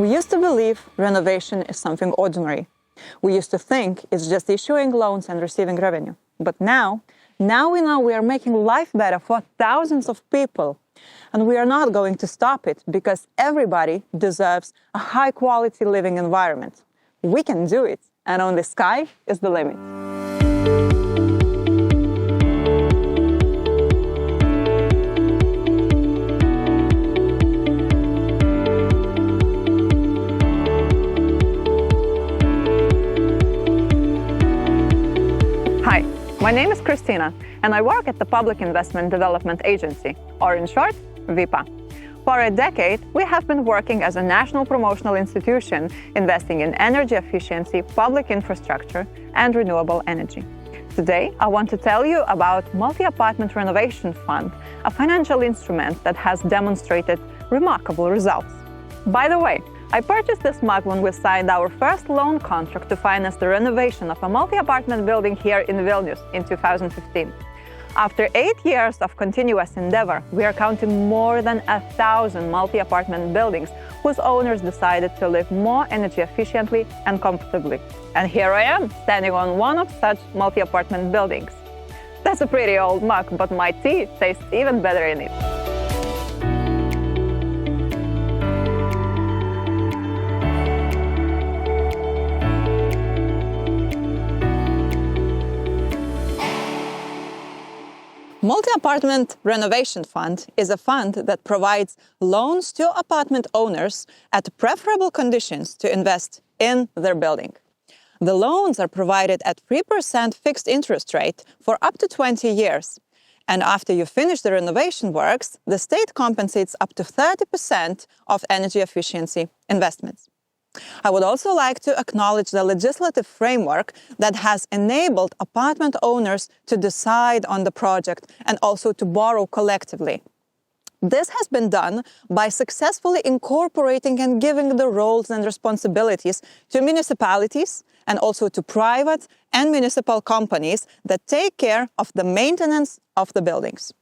We used to believe renovation is something ordinary. We used to think it's just issuing loans and receiving revenue. But now we know we are making life better for thousands of people. And we are not going to stop it because everybody deserves a high-quality living environment. We can do it, and only sky is the limit. Hi, my name is Christina, and I work at the Public Investment Development Agency, or in short, VIPA. For a decade, we have been working as a national promotional institution, investing in energy efficiency, public infrastructure, and renewable energy. Today, I want to tell you about Multi-Apartment Renovation Fund, a financial instrument that has demonstrated remarkable results. By the way, I purchased this mug when we signed our first loan contract to finance the renovation of a multi-apartment building here in Vilnius in 2015. After 8 years of continuous endeavor, we are counting more than 1,000 multi-apartment buildings whose owners decided to live more energy efficiently and comfortably. And here I am, standing on one of such multi-apartment buildings. That's a pretty old mug, but my tea tastes even better in it. Multi-Apartment Renovation Fund is a fund that provides loans to apartment owners at preferable conditions to invest in their building. The loans are provided at 3% fixed interest rate for up to 20 years. And after you finish the renovation works, the state compensates up to 30% of energy efficiency investments. I would also like to acknowledge the legislative framework that has enabled apartment owners to decide on the project and also to borrow collectively. This has been done by successfully incorporating and giving the roles and responsibilities to municipalities and also to private and municipal companies that take care of the maintenance of the buildings.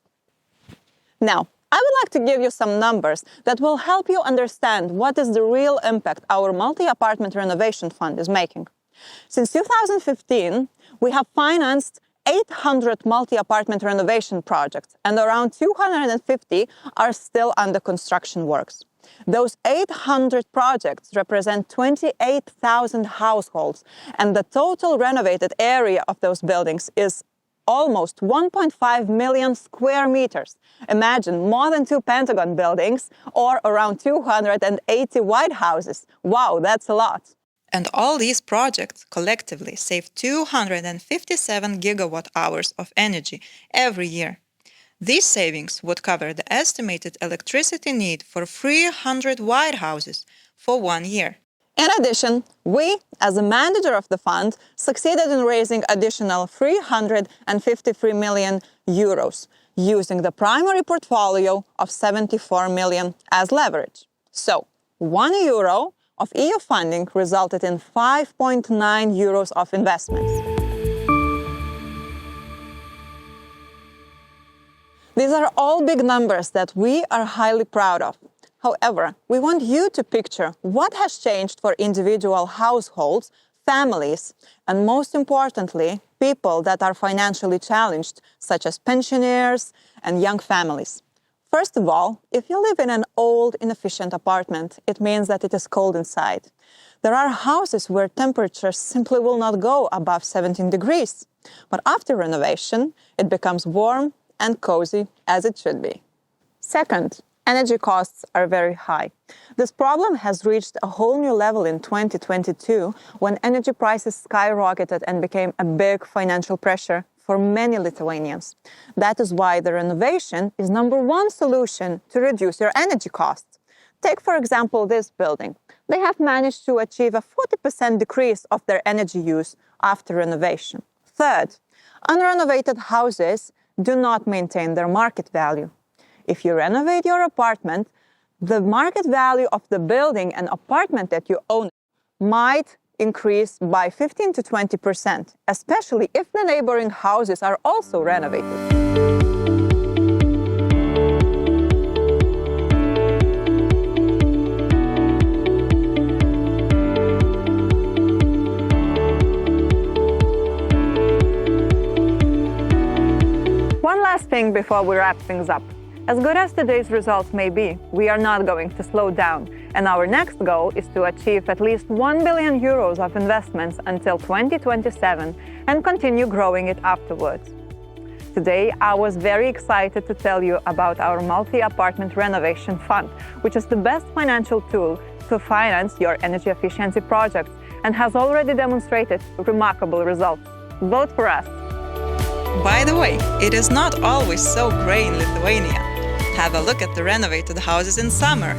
Now, I would like to give you some numbers that will help you understand what is the real impact our Multi-Apartment Renovation Fund is making. Since 2015, we have financed 800 multi-apartment renovation projects, and around 250 are still under construction works. Those 800 projects represent 28,000 households, and the total renovated area of those buildings is almost 1.5 million square meters. Imagine more than 2 Pentagon buildings or around 280 White Houses. Wow, that's a lot. And all these projects collectively save 257 gigawatt hours of energy every year. These savings would cover the estimated electricity need for 300 White Houses for 1 year. In addition, we, as a manager of the fund, succeeded in raising additional 353 million euros, using the primary portfolio of 74 million as leverage. So, €1 of EU funding resulted in 5.9 euros of investments. These are all big numbers that we are highly proud of. However, we want you to picture what has changed for individual households, families, and most importantly, people that are financially challenged, such as pensioners and young families. First of all, if you live in an old, inefficient apartment, it means that it is cold inside. There are houses where temperatures simply will not go above 17 degrees. But after renovation, it becomes warm and cozy as it should be. Second, energy costs are very high. This problem has reached a whole new level in 2022 when energy prices skyrocketed and became a big financial pressure for many Lithuanians. That is why the renovation is #1 solution to reduce your energy costs. Take, for example, this building. They have managed to achieve a 40% decrease of their energy use after renovation. Third, unrenovated houses do not maintain their market value. If you renovate your apartment, the market value of the building and apartment that you own might increase by 15 to 20%, especially if the neighboring houses are also renovated. last thing before we wrap things up. As good as today's results may be, we are not going to slow down, and our next goal is to achieve at least 1 billion euros of investments until 2027 and continue growing it afterwards. Today, I was very excited to tell you about our multi-apartment renovation fund, which is the best financial tool to finance your energy efficiency projects and has already demonstrated remarkable results. Vote for us! By the way, it is not always so grey in Lithuania. Have a look at the renovated houses in summer.